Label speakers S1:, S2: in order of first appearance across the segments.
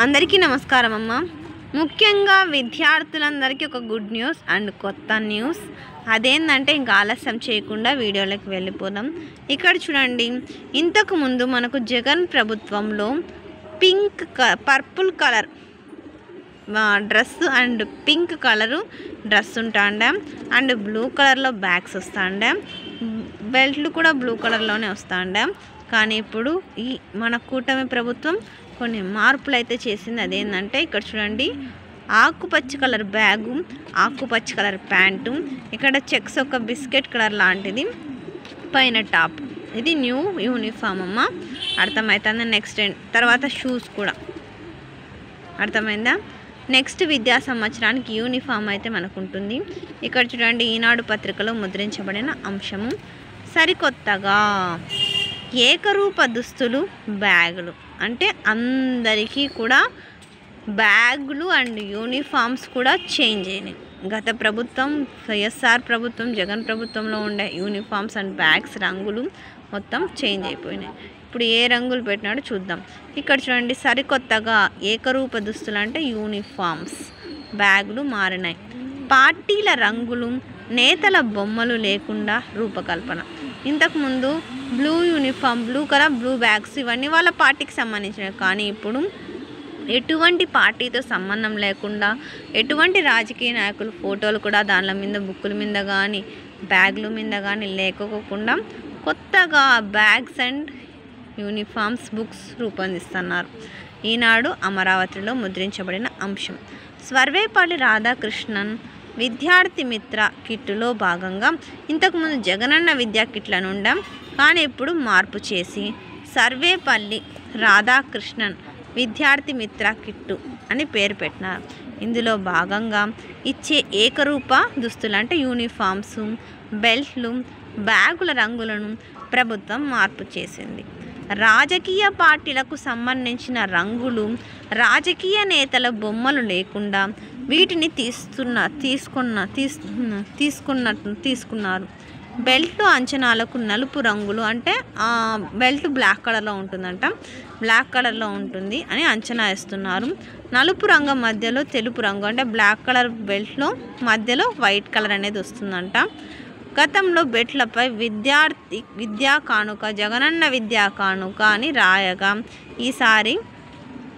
S1: అందరికీ నమస్కారం అమ్మ. ముఖ్యంగా విద్యార్థులందరికీ ఒక గుడ్ న్యూస్ అండ్ కొత్త న్యూస్. అదేంటంటే ఇంకా ఆలస్యం చేయకుండా వీడియోలోకి వెళ్ళిపోదాం. ఇక్కడ చూడండి, ఇంతకు ముందు మనకు జగన్ ప్రభుత్వంలో purple colour dress and pink colour dress ఉంటాండే అండ్ బ్లూ కలర్లో బ్యాగ్స్ వస్తాండే, బెల్ట్లు కూడా బ్లూ కలర్లోనే వస్తాండే. కానీ ఇప్పుడు ఈ మన కూటమి ప్రభుత్వం కొన్ని మార్పులు అయితే చేసింది. అదేంటంటే ఇక్కడ చూడండి, ఆకుపచ్చ కలర్ బ్యాగు, ఆకుపచ్చ కలర్ ప్యాంటు, ఇక్కడ చెక్స్ ఒక బిస్కెట్ కలర్ లాంటిది పైన టాప్. ఇది న్యూ యూనిఫామ్ అమ్మ, అర్థమవుతుంది. నెక్స్ట్ తర్వాత షూస్ కూడా అర్థమైందా. నెక్స్ట్ విద్యా సంవత్సరానికి యూనిఫామ్ అయితే మనకు ఉంటుంది. ఇక్కడ చూడండి, ఈనాడు పత్రికలో ముద్రించబడిన అంశము సరికొత్తగా ఏకరూప దుస్తులు బ్యాగులు, అంటే అందరికీ కూడా బ్యాగులు అండ్ యూనిఫామ్స్ కూడా చేంజ్ అయినాయి. గత ప్రభుత్వం వైఎస్ఆర్ ప్రభుత్వం జగన్ ప్రభుత్వంలో ఉండే యూనిఫామ్స్ అండ్ బ్యాగ్స్ రంగులు మొత్తం చేంజ్ అయిపోయినాయి. ఇప్పుడు ఏ రంగులు పెట్టినాడో చూద్దాం. ఇక్కడ చూడండి, సరికొత్తగా ఏకరూప దుస్తులు అంటే యూనిఫామ్స్, బ్యాగులు మారినాయి. పార్టీల రంగులు, నేతల బొమ్మలు లేకుండా రూపకల్పన. ఇంతకుముందు blue uniform, blue colour, blue bags ఇవన్నీ వాళ్ళ పార్టీకి సంబంధించినవి. కానీ ఇప్పుడు ఎటువంటి పార్టీతో సంబంధం లేకుండా, ఎటువంటి రాజకీయ నాయకుల ఫోటోలు కూడా దానిల మీద, బుక్కుల మీద కానీ బ్యాగుల మీద కానీ లేకోకుండా కొత్తగా బ్యాగ్స్ అండ్ యూనిఫామ్స్ బుక్స్ రూపొందిస్తున్నారు. ఈనాడు అమరావతిలో ముద్రించబడిన అంశం. సర్వేపల్లి రాధాకృష్ణన్ విద్యార్థి మిత్ర కిట్టులో భాగంగా ఇంతకుముందు జగనన్న విద్యా కిట్లను ఉండాం, కానీ ఇప్పుడు మార్పు చేసి సర్వేపల్లి రాధాకృష్ణన్ విద్యార్థి మిత్ర కిట్టు అని పేరు పెట్టినారు. ఇందులో భాగంగా ఇచ్చే ఏకరూప దుస్తులు అంటే యూనిఫామ్స్, బెల్ట్లు, బ్యాగుల రంగులను ప్రభుత్వం మార్పు చేసింది. రాజకీయ పార్టీలకు సంబంధించిన రంగులు, రాజకీయ నేతల బొమ్మలు లేకుండా వీటిని తీసుకున్నారు. బెల్ట్ అంచనాలకు నలుపు రంగులు, అంటే బెల్ట్ బ్లాక్ కలర్లో ఉంటుందంట, బ్లాక్ కలర్లో ఉంటుంది అని అంచనా వేస్తున్నారు. నలుపు రంగు మధ్యలో తెలుపు రంగు, అంటే బ్లాక్ కలర్ బెల్ట్లో మధ్యలో వైట్ కలర్ అనేది వస్తుందంట. గతంలో బెట్లపై విద్యా కానుక, జగనన్న విద్యా కానుక అని రాయగా ఈసారి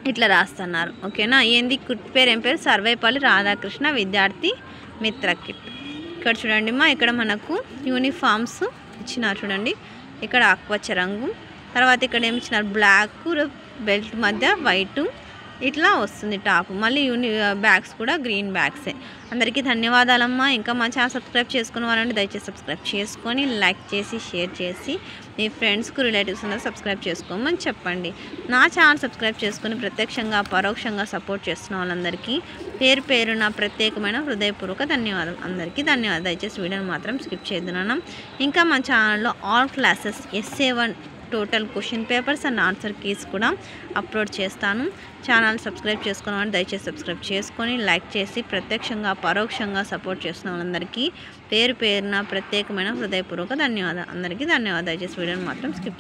S1: ఇట్లా రాస్తున్నారు. ఓకేనా. ఏంది కిట్ పేరు? ఏం పేరు? సర్వేపల్లి రాధాకృష్ణ విద్యార్థి మిత్ర కిట్. ఇక్కడ చూడండి మా, ఇక్కడ మనకు యూనిఫామ్స్ ఇచ్చినారు. చూడండి, ఇక్కడ ఆకుపచ్చ రంగు, తర్వాత ఇక్కడ ఏమి ఇచ్చినారు, బ్లాక్ బెల్ట్ మధ్య వైట్ ఇట్లా వస్తుంది టాప్. మళ్ళీ బ్యాగ్స్ కూడా గ్రీన్ బ్యాగ్సే. అందరికీ ధన్యవాదాలమ్మా. ఇంకా మా ఛానల్ సబ్స్క్రైబ్ చేసుకున్న వాళ్ళంటే దయచేసి సబ్స్క్రైబ్ చేసుకొని లైక్ చేసి షేర్ చేసి మీ ఫ్రెండ్స్కు రిలేటివ్స్ అందరూ సబ్స్క్రైబ్ చేసుకోమని చెప్పండి. నా ఛానల్ సబ్స్క్రైబ్ చేసుకొని ప్రత్యక్షంగా పరోక్షంగా సపోర్ట్ చేస్తున్న వాళ్ళందరికీ పేరు పేరున ప్రత్యేకమైన హృదయపూర్వక ధన్యవాదాలు. అందరికీ ధన్యవాదాలు. దయచేసి వీడియోని మాత్రం స్కిప్ చేద్దున్నాను. ఇంకా మా ఛానల్లో all classes SA1 total question papers and answer keys కూడా అప్లోడ్ చేస్తాను. ఛానల్ సబ్స్క్రైబ్ చేసుకున్న దయచేసి సబ్స్క్రైబ్ చేసుకొని లైక్ చేసి ప్రత్యక్షంగా పరోక్షంగా సపోర్ట్ చేస్తున్న వాళ్ళందరికీ పేరు పేరున ప్రత్యేకమైన హృదయపూర్వక ధన్యవాదాలు. అందరికీ ధన్యవాదాలు. దయచేసి వీడియోని మాత్రం స్కిప్